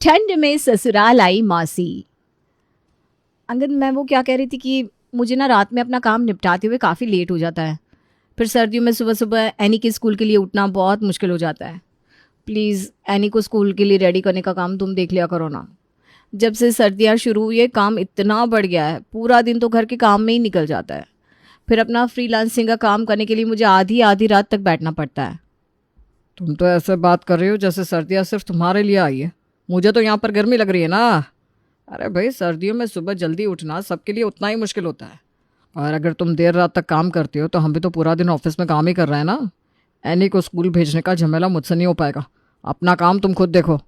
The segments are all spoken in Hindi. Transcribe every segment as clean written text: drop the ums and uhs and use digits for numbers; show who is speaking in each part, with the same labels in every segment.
Speaker 1: ठंड में ससुराल आई मौसी। अंगद, मैं वो क्या कह रही थी कि मुझे ना रात में अपना काम निपटाते हुए काफ़ी लेट हो जाता है। फिर सर्दियों में सुबह सुबह एनी के स्कूल के लिए उठना बहुत मुश्किल हो जाता है। प्लीज़ एनी को स्कूल के लिए रेडी करने का काम तुम देख लिया करो ना। जब से सर्दियाँ शुरू हुई है काम इतना बढ़ गया है, पूरा दिन तो घर के काम में ही निकल जाता है। फिर अपना फ्रीलांसिंग का काम करने के लिए मुझे आधी आधी रात तक बैठना पड़ता है।
Speaker 2: तुम तो ऐसे बात कर रही हो जैसे सर्दियाँ सिर्फ तुम्हारे लिए आई है। मुझे तो यहाँ पर गर्मी लग रही है ना। अरे भाई, सर्दियों में सुबह जल्दी उठना सबके लिए उतना ही मुश्किल होता है। और अगर तुम देर रात तक काम करती हो तो हम भी तो पूरा दिन ऑफिस में काम ही कर रहे हैं ना। एनी को स्कूल भेजने का झमेला मुझसे नहीं हो पाएगा। अपना काम तुम खुद देखो।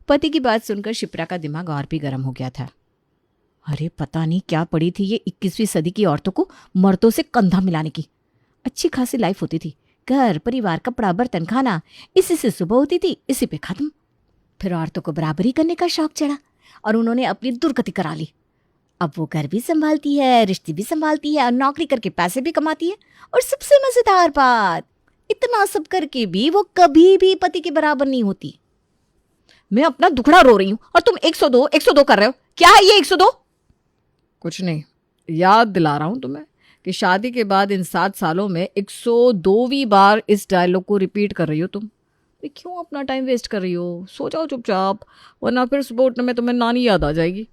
Speaker 1: पति की बात सुनकर शिप्रा का दिमाग और भी गर्म हो गया था। अरे पता नहीं क्या पड़ी थी ये 21वीं सदी की औरतों को मर्दों से कंधा मिलाने की। अच्छी खासी लाइफ होती थी, घर परिवार कपड़ा बर्तन खाना, इसी से सुबह होती थी, इसी पे खत्म। फिर औरतों को बराबरी करने का शौक चढ़ा और उन्होंने अपनी दुर्गति करा ली। अब वो घर भी संभालती है, रिश्ते भी संभालती है और नौकरी करके पैसे भी कमाती है। और सबसे मजेदार बात, इतना सब करके भी वो कभी भी पति के बराबर नहीं होती। मैं अपना दुखड़ा रो रही हूं और तुम 102 कर रहे हो। क्या है ये 102?
Speaker 2: कुछ नहीं, याद दिला रहा हूँ तुम्हें कि शादी के बाद इन 7 सालों में 102वीं बार इस डायलॉग को रिपीट कर रही हो तुम। भाई क्यों अपना टाइम वेस्ट कर रही हो? सो जाओ चुपचाप, वरना फिर सुबह उठने में तुम्हें नानी याद आ जाएगी।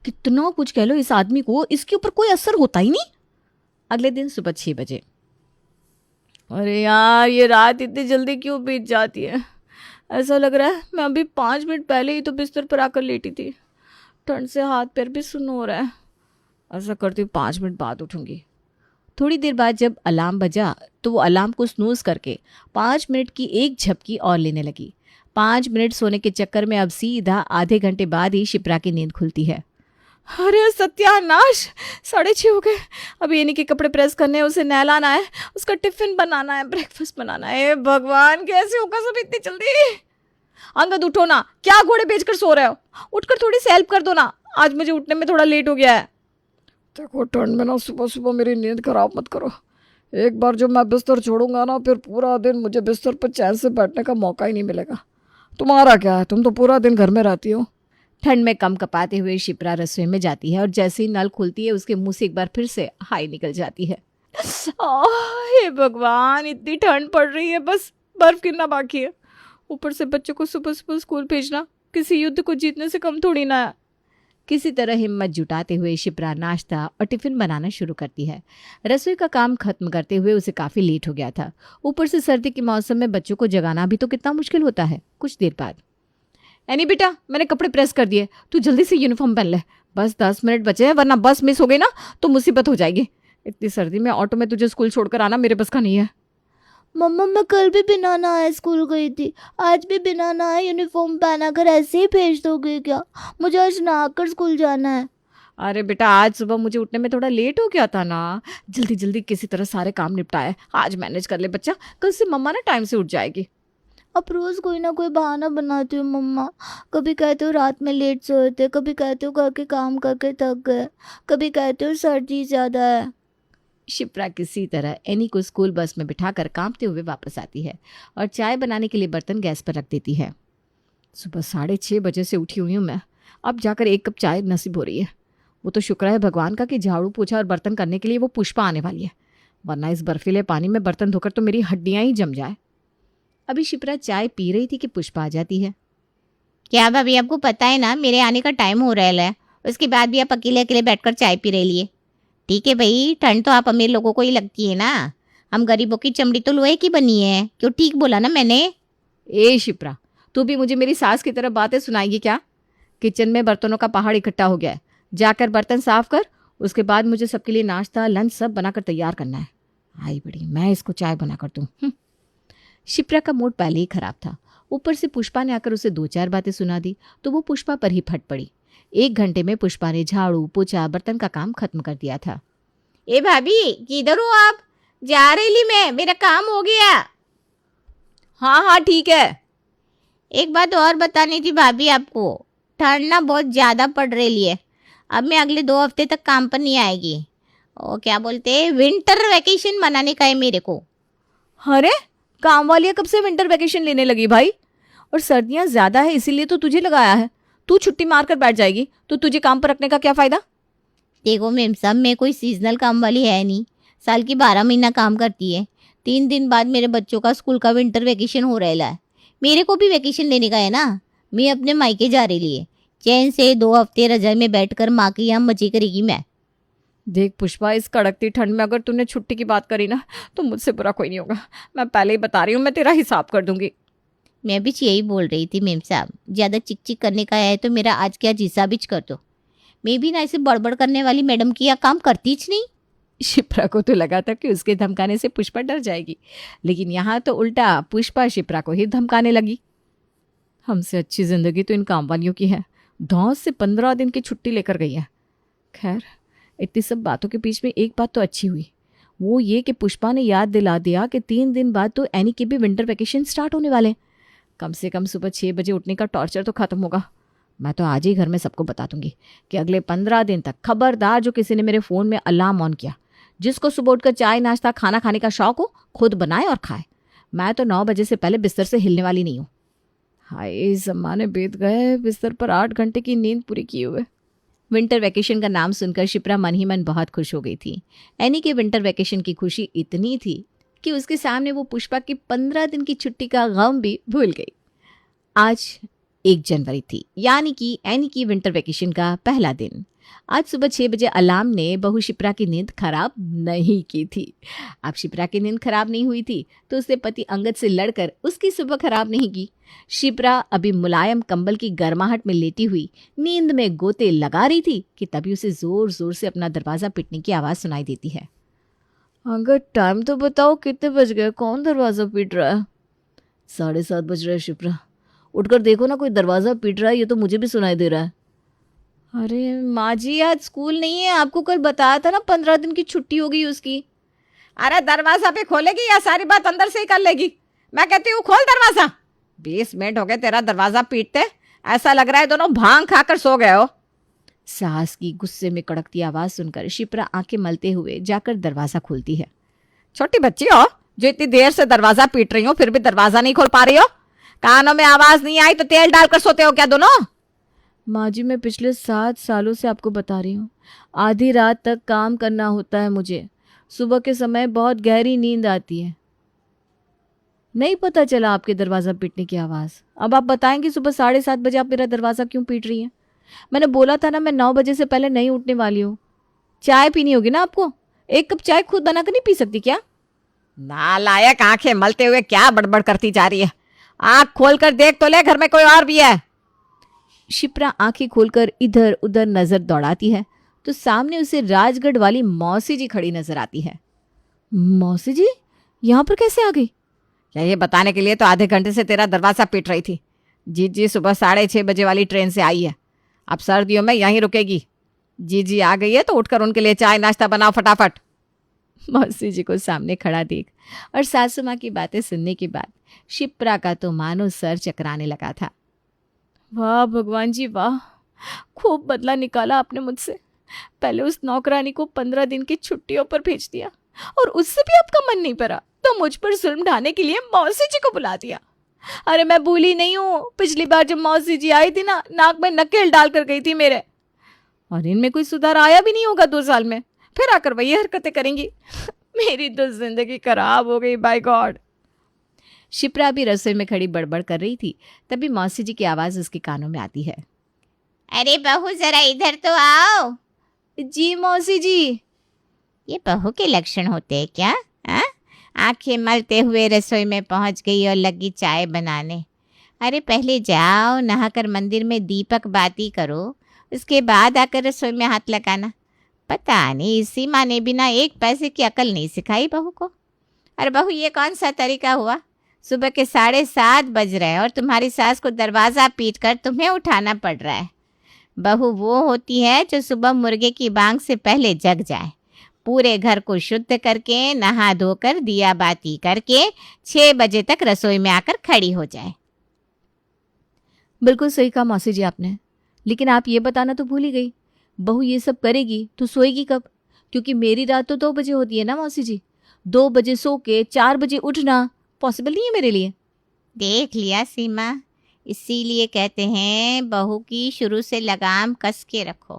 Speaker 1: कितना कुछ कह लो इस आदमी को, इसके ऊपर कोई असर होता ही नहीं। अगले दिन सुबह 6 बजे। अरे यार, ये रात इतनी जल्दी क्यों बीत जाती है? ऐसा लग रहा है मैं अभी 5 मिनट पहले ही तो बिस्तर पर आकर लेटी थी। ठंड से हाथ पैर भी सुन्न हो रहा है। ऐसा करती हूँ 5 मिनट बाद उठूंगी। थोड़ी देर बाद जब अलार्म बजा तो वो अलार्म को स्नूज करके 5 मिनट की एक झपकी और लेने लगी। 5 मिनट सोने के चक्कर में अब सीधा आधे घंटे बाद ही शिप्रा की नींद खुलती है। अरे सत्यानाश, 6:30 हो गए। अब ये नहीं कि कपड़े प्रेस करने हैं, उसे नहलाना है, उसका टिफिन बनाना है, ब्रेकफास्ट बनाना है। भगवान, कैसे होगा सब इतनी जल्दी? अंगद उठो ना, क्या घोड़े बेचकर सो रहे हो? उठकर थोड़ी सी हेल्प कर दो ना, आज मुझे उठने में थोड़ा लेट हो गया है।
Speaker 2: देखो, ठंड में ना सुबह सुबह मेरी नींद खराब मत करो। एक बार जब मैं बिस्तर छोड़ूंगा ना, फिर पूरा दिन मुझे बिस्तर पर चैन से बैठने का मौका ही नहीं मिलेगा। तुम्हारा क्या है, तुम तो पूरा दिन घर में रहती हो।
Speaker 1: ठंड में कम कपाते हुए शिप्रा रसोई में जाती है और जैसे ही नल खुलती है उसके मुंह से एक बार फिर से हाई निकल जाती है। हे भगवान, इतनी ठंड पड़ रही है, बस बर्फ गिरना बाकी है। ऊपर से बच्चों को सुबह सुबह स्कूल भेजना किसी युद्ध को जीतने से कम थोड़ी ना है। किसी तरह हिम्मत जुटाते हुए शिप्रा नाश्ता और टिफिन बनाना शुरू करती है। रसोई का काम खत्म करते हुए उसे काफ़ी लेट हो गया था। ऊपर से सर्दी के मौसम में बच्चों को जगाना भी तो कितना मुश्किल होता है। कुछ देर बाद, एनी बेटा, मैंने कपड़े प्रेस कर दिए, तू जल्दी से यूनिफॉर्म पहन ले। बस 10 मिनट बचे हैं, वरना बस मिस हो गई ना तो मुसीबत हो जाएगी। इतनी सर्दी में ऑटो में तुझे स्कूल छोड़कर आना मेरे बस का नहीं है।
Speaker 3: मम्मा, मैं कल भी बिना नहाए स्कूल गई थी, आज भी बिना नहाए यूनिफॉर्म पहना कर ऐसे ही भेज दोगे क्या? मुझे आज नहाकर स्कूल जाना है।
Speaker 1: अरे बेटा, आज सुबह मुझे उठने में थोड़ा लेट हो गया था ना। जल्दी जल्दी किसी तरह सारे काम निपटाए, आज मैनेज कर ले बच्चा, कल से मम्मा ना टाइम से उठ जाएगी।
Speaker 3: अब रोज़ कोई ना कोई बहाना बनाती हूँ मम्मा। कभी कहते हो रात में लेट सोए थे, कभी कहते हो घर के काम करके थक गए, कभी कहते हो सर्दी ज़्यादा है।
Speaker 1: शिप्रा किसी तरह एनी को स्कूल बस में बिठाकर कांपते हुए वापस आती है और चाय बनाने के लिए बर्तन गैस पर रख देती है। सुबह 6:30 बजे से उठी हुई हूँ मैं, अब जाकर 1 कप चाय नसीब हो रही है। वो तो शुक्र है भगवान का कि झाड़ू पोछा और बर्तन करने के लिए वो पुष्पा आने वाली है, वरना इस बर्फीले पानी में बर्तन धोकर तो मेरी हड्डियाँ ही जम जाए। अभी शिप्रा चाय पी रही थी कि पुष्पा आ जाती है।
Speaker 4: क्या भाभी, आपको पता है ना मेरे आने का टाइम हो रहा है, उसके बाद भी आप अकेले अकेले बैठकर चाय पी रहे लिए। ठीक है भाई, ठंड तो आप अमीर लोगों को ही लगती है ना, हम गरीबों की चमड़ी तो लोहे की बनी है। क्यों, ठीक बोला ना मैंने?
Speaker 1: ए शिप्रा, तू भी मुझे मेरी सास की तरह बातें सुनाएगी क्या? किचन में बर्तनों का पहाड़ इकट्ठा हो गया है, जाकर बर्तन साफ कर, उसके बाद मुझे सबके लिए नाश्ता लंच सब बनाकर तैयार करना है। आई बड़ी, मैं इसको चाय बना कर दूँ। शिप्रा का मूड पहले ही खराब था, ऊपर से पुष्पा ने आकर उसे 2-4 बातें सुना दी तो वो पुष्पा पर ही फट पड़ी। 1 घंटे में पुष्पा ने झाड़ू पोछा बर्तन का काम खत्म कर दिया था।
Speaker 4: ए भाभी, किधर हो आप? जा रही मैं, मेरा काम हो गया।
Speaker 1: हाँ हाँ ठीक है।
Speaker 4: एक बात और बतानी थी भाभी आपको, ठंड ना बहुत ज़्यादा पड़ रही है। अब मैं अगले 2 हफ्ते तक काम पर नहीं आएगी। और क्या बोलते हैं, विंटर वैकेशन मनाने का है मेरे को।
Speaker 1: अरे काम वाली कब से विंटर वैकेशन लेने लगी भाई? और सर्दियाँ ज़्यादा है इसीलिए तो तुझे लगाया है। तू छुट्टी मार कर बैठ जाएगी तो तुझे काम पर रखने का क्या फ़ायदा?
Speaker 4: देखो मैम साहब, मैं कोई सीजनल काम वाली है नहीं, साल की 12 महीना काम करती है। 3 दिन बाद मेरे बच्चों का स्कूल का विंटर वेकेशन हो रहेला है, मेरे को भी वेकेशन लेने का है ना। मैं अपने मायके जा रही है, चैन से 2 हफ्ते रजाई में बैठकर माँ के यहाँ मजे करेगी मैं।
Speaker 2: देख पुष्पा, इस कड़कती ठंड में अगर तूने छुट्टी की बात करी ना तो मुझसे बुरा कोई नहीं होगा। मैं पहले ही बता रही हूँ, मैं तेरा हिसाब कर दूंगी।
Speaker 4: मैं भी यही बोल रही थी मैम साहब, ज़्यादा चिक चिक करने का है तो मेरा आज क्या हिसाब बिच कर दो। मैं भी ना ऐसे बड़बड़ करने वाली मैडम की यहाँ काम करती ही नहीं।
Speaker 1: शिप्रा को तो लगा था कि उसके धमकाने से पुष्पा डर जाएगी, लेकिन यहाँ तो उल्टा पुष्पा शिप्रा को ही धमकाने लगी। हमसे अच्छी जिंदगी तो इन काम वालियों की है। धौस से 15 दिन की छुट्टी लेकर गई है। खैर, इतनी सब बातों के बीच में एक बात तो अच्छी हुई, वो ये कि पुष्पा ने याद दिला दिया कि 3 दिन बाद तो एनी के भी विंटर वेकेशन स्टार्ट होने वाले हैं। कम से कम सुबह 6 बजे उठने का टॉर्चर तो खत्म होगा। मैं तो आज ही घर में सबको बता दूंगी कि अगले 15 दिन तक खबरदार जो किसी ने मेरे फ़ोन में अलार्म ऑन किया, जिसको सुबह उठकर चाय नाश्ता खाना खाने का शौक हो, खुद बनाए और खाए। मैं तो 9 बजे से पहले बिस्तर से हिलने वाली नहीं हूँ। हाय ज़माने बीत गए, बिस्तर पर 8 घंटे की नींद पूरी किए हुए। विंटर वेकेशन का नाम सुनकर शिप्रा मन ही मन बहुत खुश हो गई थी। एनी के विंटर वेकेशन की खुशी इतनी थी कि उसके सामने वो पुष्पा की 15 दिन की छुट्टी का गम भी भूल गई। आज 1 जनवरी थी, यानी कि एनी की विंटर वेकेशन का पहला दिन। आज सुबह 6 बजे अलार्म ने बहू शिप्रा की नींद खराब नहीं की थी। अब शिप्रा की नींद खराब नहीं हुई थी तो उसने पति अंगद से लड़कर उसकी सुबह खराब नहीं की। शिप्रा अभी मुलायम कंबल की गर्माहट में लेटी हुई नींद में गोते लगा रही थी कि तभी उसे जोर जोर से अपना दरवाजा पीटने की आवाज़ सुनाई देती है।
Speaker 2: अंगद, टाइम तो बताओ, कितने बज गए? कौन दरवाज़ा पीट रहा है?
Speaker 1: 7:30 बज रहे हैं शिप्रा, उठकर देखो ना, कोई दरवाज़ा पीट रहा है, ये तो मुझे भी सुनाई दे रहा है। अरे माँ जी, आज स्कूल नहीं है, आपको कल बताया था ना 15 दिन की छुट्टी होगी उसकी।
Speaker 5: अरे दरवाजा पे खोलेगी या सारी बात अंदर से ही कर लेगी? मैं कहती हूँ खोल दरवाजा। 20 मिनट हो गए तेरा दरवाजा पीटते, ऐसा लग रहा है दोनों भांग खाकर सो गए हो।
Speaker 1: सास की गुस्से में कड़कती आवाज़ सुनकर शिप्रा आंखें मलते हुए जाकर दरवाज़ा खोलती है।
Speaker 5: छोटी बच्ची हो जो इतनी देर से दरवाजा पीट रही हो, फिर भी दरवाजा नहीं खोल पा रही हो? कानों में आवाज नहीं आई तो तेल डालकर सोते हो क्या दोनों?
Speaker 1: माँ जी, मैं पिछले 7 सालों से आपको बता रही हूँ, आधी रात तक काम करना होता है मुझे। सुबह के समय बहुत गहरी नींद आती है। नहीं पता चला आपके दरवाज़ा पीटने की आवाज़। अब आप बताएंगे सुबह 7:30 बजे आप मेरा दरवाज़ा क्यों पीट रही हैं? मैंने बोला था ना, मैं 9 बजे से पहले नहीं उठने वाली हूँ। चाय पीनी होगी ना आपको, 1 कप चाय खुद बनाकर नहीं पी सकती क्या?
Speaker 5: नालायक, आंखें मलते हुए क्या बड़बड़ करती जा रही है? आंख खोलकर देख तो ले, घर में कोई और भी है।
Speaker 1: शिप्रा आंखें खोलकर इधर उधर नजर दौड़ाती है तो सामने उसे राजगढ़ वाली मौसी जी खड़ी नजर आती है। मौसी जी यहाँ पर कैसे आ गई?
Speaker 5: क्या ये बताने के लिए तो आधे घंटे से तेरा दरवाजा पीट रही थी। जी सुबह 6:30 बजे वाली ट्रेन से आई है, अब सर्दियों में यहीं रुकेगी। जी आ गई है तो उठकर उनके लिए चाय नाश्ता बनाओ फटाफट।
Speaker 1: मौसी जी को सामने खड़ा देख और सासू माँ की बातें सुनने के बाद शिप्रा का तो मानो सर चकराने लगा था। वाह भगवान जी वाह, खूब बदला निकाला आपने मुझसे। पहले उस नौकरानी को 15 दिन की छुट्टियों पर भेज दिया और उससे भी आपका मन नहीं भरा तो मुझ पर जुल्म ढाने के लिए मौसी जी को बुला दिया। अरे मैं भूली नहीं हूँ, पिछली बार जब मौसी जी आई थी ना, नाक में नकेल डाल कर गई थी मेरे। और इनमें कोई सुधार आया भी नहीं होगा 2 साल में, फिर आकर वही हरकतें करेंगी। मेरी तो जिंदगी खराब हो गई, बाय गॉड। शिप्रा भी रसोई में खड़ी बड़बड़ कर रही थी, तभी मौसी जी की आवाज़ उसके कानों में आती है।
Speaker 4: अरे बहू जरा इधर तो आओ।
Speaker 1: जी मौसी जी।
Speaker 4: ये बहू के लक्षण होते हैं क्या? आंखें मलते हुए रसोई में पहुंच गई और लगी चाय बनाने। अरे पहले जाओ नहाकर मंदिर में दीपक बाती करो, उसके बाद आकर रसोई में हाथ लगाना। पता नहीं इसी माँ ने बिना 1 पैसे की अकल नहीं सिखाई बहू को। अरे बहू ये कौन सा तरीका हुआ? सुबह के 7:30 बज रहे हैं और तुम्हारी सास को दरवाज़ा पीट कर तुम्हें उठाना पड़ रहा है। बहू वो होती है जो सुबह मुर्गे की बांग से पहले जग जाए, पूरे घर को शुद्ध करके नहा धोकर दिया बाती करके 6 बजे तक रसोई में आकर खड़ी हो जाए।
Speaker 1: बिल्कुल सही कहा मौसी जी आपने, लेकिन आप ये बताना तो भूल ही गई, बहू ये सब करेगी तो सोएगी कब? क्योंकि मेरी रात तो 2 बजे होती है ना मौसी जी। 2 बजे सो के 4 बजे उठना पॉसिबल नहीं है मेरे लिए।
Speaker 4: देख लिया सीमा, इसीलिए कहते हैं बहू की शुरू से लगाम कस के रखो,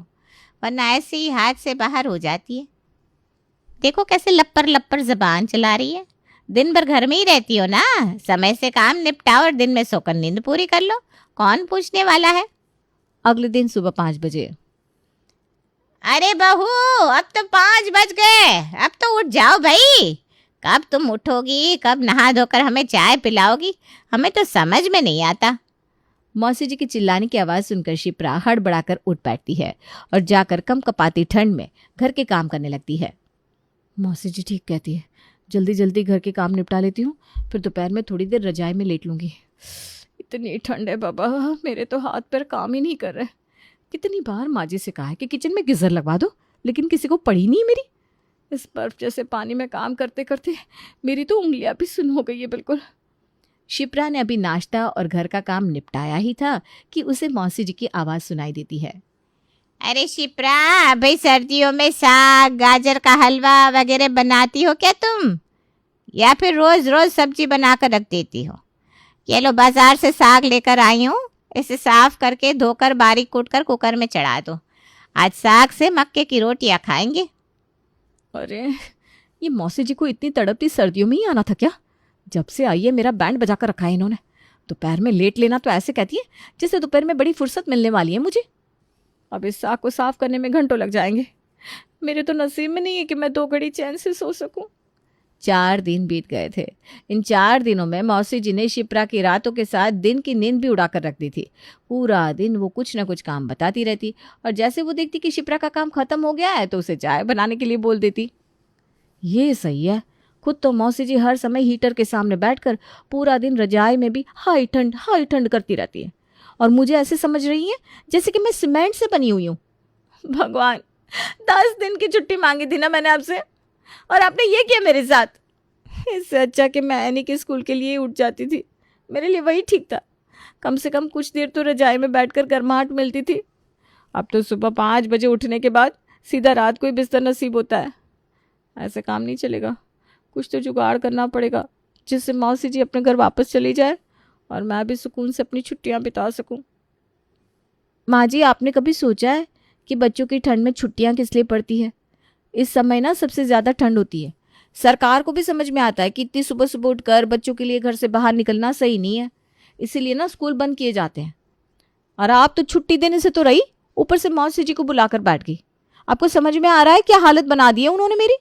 Speaker 4: वरना ऐसे ही हाथ से बाहर हो जाती है। देखो कैसे लप्पर लप्पर जबान चला रही है। दिन भर घर में ही रहती हो ना, समय से काम निपटाओ और दिन में सोकर नींद पूरी कर लो, कौन पूछने वाला है।
Speaker 1: अगले दिन सुबह 5 बजे।
Speaker 4: अरे बहू, अब तो 5 बज गए, अब तो उठ जाओ भाई। कब तुम उठोगी, कब नहा धोकर हमें चाय पिलाओगी, हमें तो समझ में नहीं आता।
Speaker 1: मौसी जी की चिल्लाने की आवाज़ सुनकर शिप्रा हड़बड़ाकर उठ बैठती है और जाकर कंपकपाती ठंड में घर के काम करने लगती है। मौसी जी ठीक कहती है, जल्दी जल्दी घर के काम निपटा लेती हूँ, फिर दोपहर में थोड़ी देर रजाई में लेट लूँगी। इतनी ठंड है बाबा, मेरे तो हाथ पैर काम ही नहीं कर रहे। कितनी बार माँ जी से कहा है कि किचन में गीज़र लगवा दो, लेकिन किसी को पड़ी नहीं मेरी। इस बर्फ जैसे पानी में काम करते करते मेरी तो उंगलियां भी सुन हो गई है बिल्कुल। शिप्रा ने अभी नाश्ता और घर का काम निपटाया ही था कि उसे मौसी जी की आवाज़ सुनाई देती है।
Speaker 4: अरे शिप्रा, भाई सर्दियों में साग गाजर का हलवा वगैरह बनाती हो क्या तुम, या फिर रोज रोज सब्जी बनाकर रख देती हो? ये लो बाजार से साग लेकर आई हूँ, इसे साफ करके धोकर बारीक कूट कर कुकर में चढ़ा दो। आज साग से मक्के की रोटियां खाएंगे।
Speaker 1: अरे ये मौसी जी को इतनी तड़पती सर्दियों में ही आना था क्या? जब से आई है मेरा बैंड बजा कर रखा है इन्होंने। दोपहर में लेट लेना तो ऐसे कहती है जैसे दोपहर में बड़ी फुर्सत मिलने वाली है मुझे। अब इस साग को साफ करने में घंटों लग जाएंगे। मेरे तो नसीब में नहीं है कि मैं 2 घड़ी चैन से सो सकूं। 4 दिन बीत गए थे। इन 4 दिनों में मौसी जी ने शिप्रा की रातों के साथ दिन की नींद भी उड़ाकर रख दी थी। पूरा दिन वो कुछ न कुछ काम बताती रहती और जैसे वो देखती कि शिप्रा का काम खत्म हो गया है तो उसे चाय बनाने के लिए बोल देती। ये सही है, खुद तो मौसी जी हर समय हीटर के सामने बैठकर पूरा दिन रजाई में भी हाई ठंड करती रहती है और मुझे ऐसे समझ रही है जैसे कि मैं सीमेंट से बनी हुई हूँ। भगवान, 10 दिन की छुट्टी मांगी थी ना मैंने आपसे, और आपने ये किया मेरे साथ। इससे अच्छा कि मैं एनी के स्कूल के लिए ही उठ जाती थी, मेरे लिए वही ठीक था। कम से कम कुछ देर तो रजाई में बैठकर गर्माहट मिलती थी। अब तो सुबह 5 बजे उठने के बाद सीधा रात को ही बिस्तर नसीब होता है। ऐसे काम नहीं चलेगा, कुछ तो जुगाड़ करना पड़ेगा जिससे मौसी जी अपने घर वापस चली जाए और मैं भी सुकून से अपनी छुट्टियां बिता सकूं। माँ जी, आपने कभी सोचा है कि बच्चों की ठंड में छुट्टियां किस लिए पड़ती है? इस समय ना सबसे ज़्यादा ठंड होती है। सरकार को भी समझ में आता है कि इतनी सुबह सुबह उठकर बच्चों के लिए घर से बाहर निकलना सही नहीं है, इसीलिए ना स्कूल बंद किए जाते हैं। और आप तो छुट्टी देने से तो रही, ऊपर से मौसी जी को बुलाकर बैठ गई। आपको समझ में आ रहा है क्या हालत बना दी है उन्होंने मेरी?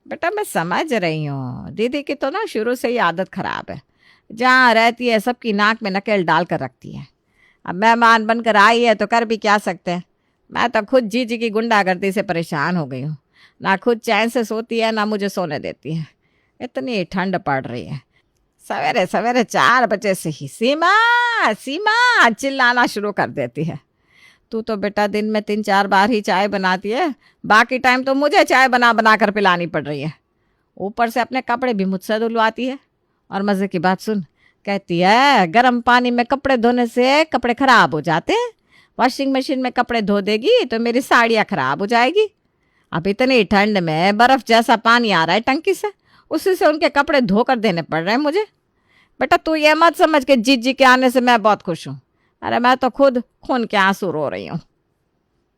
Speaker 5: बेटा मैं समझ रही हूँ, दीदी की तो ना शुरू से ही आदत खराब है। जहाँ रहती है सबकी नाक में नकेल डाल कर रखती है। अब मेहमान बनकर आई है तो कर भी क्या सकते हैं। मैं तो खुद जी की गुंडागर्दी से परेशान हो गई हूँ। ना खुद चैन से सोती है ना मुझे सोने देती है। इतनी ठंड पड़ रही है, सवेरे सवेरे 4 बजे से ही सीमा सीमा चिल्लाना शुरू कर देती है। तू तो बेटा दिन में 3-4 बार ही चाय बनाती है, बाकी टाइम तो मुझे चाय बना बना कर पिलानी पड़ रही है। ऊपर से अपने कपड़े भी मुझसे धुलवाती है। और मज़े की बात सुन, कहती है गर्म पानी में कपड़े धोने से कपड़े ख़राब हो जाते हैं, वॉशिंग मशीन में कपड़े धो देगी तो मेरी साड़ियाँ ख़राब हो जाएगी। अब इतनी ठंड में बर्फ़ जैसा पानी आ रहा है टंकी से, उसी से उनके कपड़े धोकर देने पड़ रहे हैं मुझे। बेटा तू ये मत समझ के जीजी के आने से मैं बहुत खुश हूँ। अरे मैं तो खुद खून के आंसू रो रही हूँ।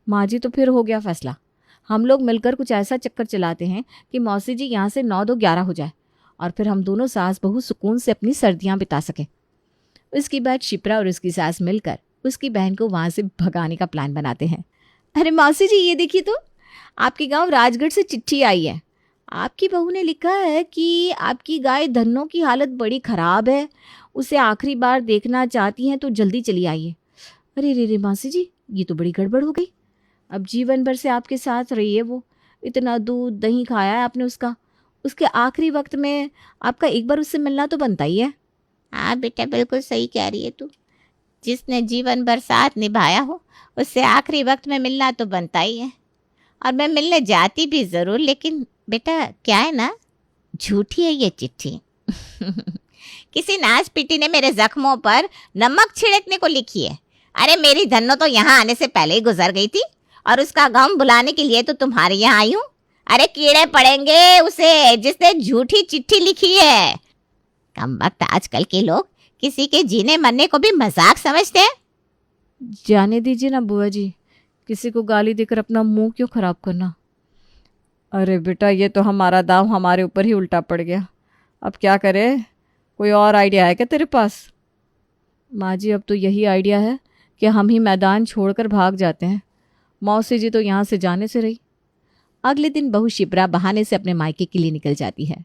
Speaker 1: माँ जी, तो फिर हो गया फैसला। हम लोग मिलकर कुछ ऐसा चक्कर चलाते हैं कि मौसी जी यहाँ से 9-2-11 हो जाए और फिर हम दोनों सास बहू सुकून से अपनी सर्दियाँ बिता सकें। उसके बाद शिप्रा और उसकी सास मिलकर उसकी बहन को वहाँ से भगाने का प्लान बनाते हैं। अरे मौसी जी, ये देखिए तो आपके गांव राजगढ़ से चिट्ठी आई है। आपकी बहू ने लिखा है कि आपकी गाय धन्नो की हालत बड़ी ख़राब है, उसे आखिरी बार देखना चाहती हैं तो जल्दी चली आइए। अरे रे रे मौसी जी, ये तो बड़ी गड़बड़ हो गई। अब जीवन भर से आपके साथ रही है वो, इतना दूध दही खाया है आपने उसका, उसके आखिरी वक्त में आपका एक बार उससे मिलना तो बनता ही है।
Speaker 4: हाँ बेटा, बिल्कुल सही कह रही है तू। जिसने जीवन भर साथ निभाया हो उससे आखिरी वक्त में मिलना तो बनता ही है। और मैं मिलने जाती भी ज़रूर, लेकिन बेटा क्या है ना, झूठी है ये चिट्ठी। किसी नाच पीटी ने मेरे जख्मों पर नमक छिड़कने को लिखी है। अरे मेरी धन्नो तो यहाँ आने से पहले ही गुजर गई थी और उसका गम बुलाने के लिए तो तुम्हारे यहाँ आई हूँ। अरे कीड़े पड़ेंगे उसे जिसने झूठी चिट्ठी लिखी है। कम वक्त आजकल के लोग किसी के जीने मरने को भी मजाक समझते हैं।
Speaker 1: जाने दीजिए ना बुआ जी, किसी को गाली देकर अपना मुंह क्यों खराब करना।
Speaker 2: अरे बेटा, ये तो हमारा दाव हमारे ऊपर ही उल्टा पड़ गया। अब क्या करें? कोई और आइडिया है क्या तेरे पास?
Speaker 1: माँ जी, अब तो यही आइडिया है कि हम ही मैदान छोड़कर भाग जाते हैं। मौसी जी तो यहाँ से जाने से रही।
Speaker 4: अगले दिन बहू शिप्रा बहाने से अपने मायके के लिए निकल जाती है।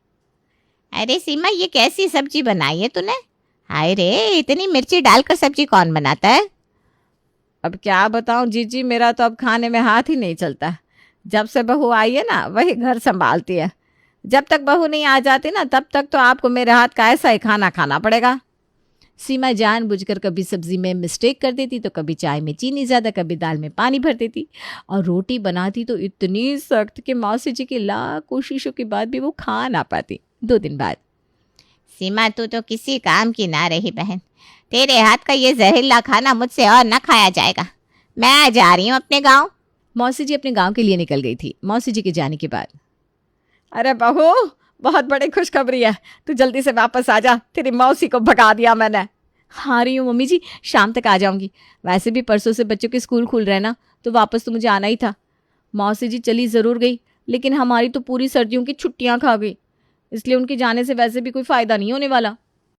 Speaker 4: अरे सीमा, ये कैसी सब्जी बनाई है तूने? हाय रे, इतनी मिर्ची डालकर सब्जी कौन बनाता है?
Speaker 5: अब क्या बताऊं जीजी, मेरा तो अब खाने में हाथ ही नहीं चलता। जब से बहू आई है ना, वही घर संभालती है। जब तक बहू नहीं आ जाती ना, तब तक तो आपको मेरे हाथ का ऐसा ही खाना खाना पड़ेगा।
Speaker 1: सीमा जानबूझकर कभी सब्जी में मिस्टेक कर देती, तो कभी चाय में चीनी ज़्यादा, कभी दाल में पानी भर देती, और रोटी बनाती तो इतनी सख्त कि मौसी जी की लाख कोशिशों के बाद भी वो खा ना पाती। 2 दिन बाद,
Speaker 4: सीमा, तू तो किसी काम की ना रही बहन। तेरे हाथ का ये जहरीला खाना मुझसे और ना खाया जाएगा। मैं जा रही हूँ अपने गाँव।
Speaker 1: मौसी जी अपने गांव के लिए निकल गई थी। मौसी जी के जाने के बाद,
Speaker 5: अरे बहू, बहुत बड़ी खुशखबरी है, तू जल्दी से वापस आ जा। तेरी मौसी को भगा दिया मैंने।
Speaker 1: हाँ रही हूँ मम्मी जी, शाम तक आ जाऊंगी। वैसे भी परसों से बच्चों के स्कूल खुल रहे हैं ना, तो वापस तो मुझे आना ही था। मौसी जी चली ज़रूर गई, लेकिन हमारी तो पूरी सर्दियों की छुट्टियां खा गई, इसलिए उनके जाने से वैसे भी कोई फ़ायदा नहीं होने वाला।